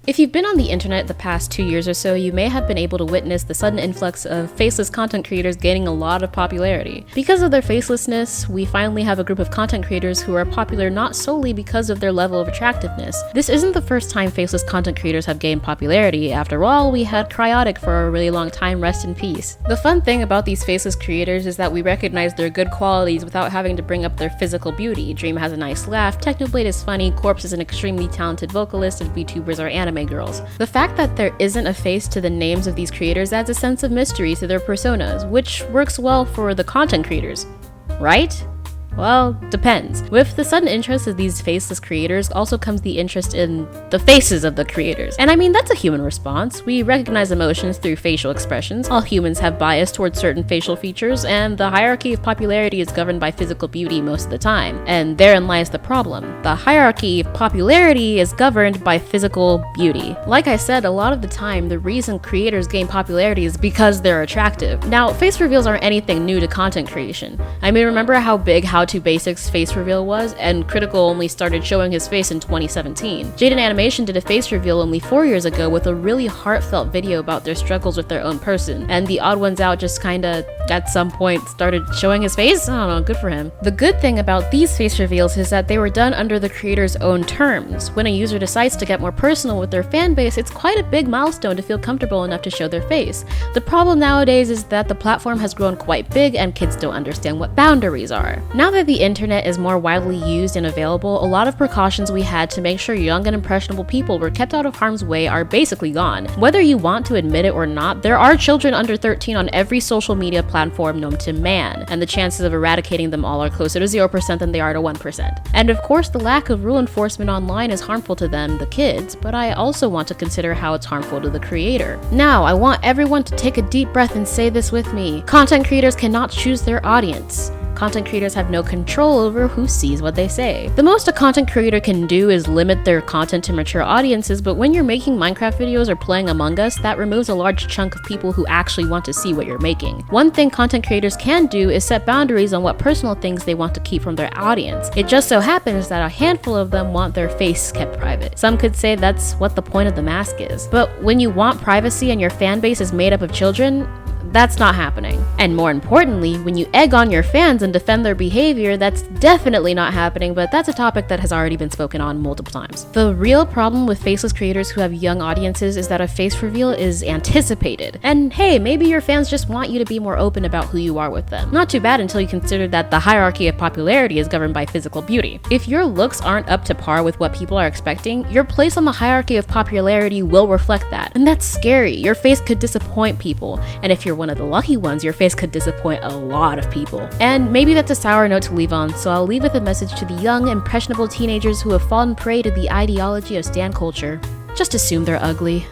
If you've been on the internet the past 2 years or so, you may have been able to witness the sudden influx of faceless content creators gaining a lot of popularity. Because of their facelessness, we finally have a group of content creators who are popular not solely because of their level of attractiveness. This isn't the first time faceless content creators have gained popularity. After all, we had Cryotic for a really long time, rest in peace. The fun thing about these faceless creators is that we recognize their good qualities without having to bring up their physical beauty. Dream has a nice laugh, Technoblade is funny, Corpse is an extremely talented vocalist, and VTubers are anime girls. The fact that there isn't a face to the names of these creators adds a sense of mystery to their personas, which works well for the content creators, right? Well, depends. With the sudden interest of these faceless creators also comes the interest in the faces of the creators. And I mean, that's a human response. We recognize emotions through facial expressions. All humans have bias towards certain facial features, and the hierarchy of popularity is governed by physical beauty most of the time. And therein lies the problem. The hierarchy of popularity is governed by physical beauty. Like I said, a lot of the time, the reason creators gain popularity is because they're attractive. Now, face reveals aren't anything new to content creation. I mean, remember how big HowToBasic's face reveal was, and Critical only started showing his face in 2017. Jaiden Animation did a face reveal only 4 years ago with a really heartfelt video about their struggles with their own person, and the Odd Ones Out just kinda, at some point, started showing his face? I don't know, good for him. The good thing about these face reveals is that they were done under the creator's own terms. When a user decides to get more personal with their fan base, it's quite a big milestone to feel comfortable enough to show their face. The problem nowadays is that the platform has grown quite big and kids don't understand what boundaries are. Now that the internet is more widely used and available, a lot of precautions we had to make sure young and impressionable people were kept out of harm's way are basically gone. Whether you want to admit it or not, there are children under 13 on every social media platform known to man, and the chances of eradicating them all are closer to 0% than they are to 1%. And of course, the lack of rule enforcement online is harmful to them, the kids, but I also want to consider how it's harmful to the creator. Now, I want everyone to take a deep breath and say this with me. Content creators cannot choose their audience. Content creators have no control over who sees what they say. The most a content creator can do is limit their content to mature audiences, but when you're making Minecraft videos or playing Among Us, that removes a large chunk of people who actually want to see what you're making. One thing content creators can do is set boundaries on what personal things they want to keep from their audience. It just so happens that a handful of them want their face kept private. Some could say that's what the point of the mask is. But when you want privacy and your fan base is made up of children, that's not happening. And more importantly, when you egg on your fans and defend their behavior, that's definitely not happening, but that's a topic that has already been spoken on multiple times. The real problem with faceless creators who have young audiences is that a face reveal is anticipated. And hey, maybe your fans just want you to be more open about who you are with them. Not too bad until you consider that the hierarchy of popularity is governed by physical beauty. If your looks aren't up to par with what people are expecting, your place on the hierarchy of popularity will reflect that. And that's scary. Your face could disappoint people. And if you're one of the lucky ones, your face could disappoint a lot of people. And maybe that's a sour note to leave on, so I'll leave with a message to the young, impressionable teenagers who have fallen prey to the ideology of stan culture. Just assume they're ugly.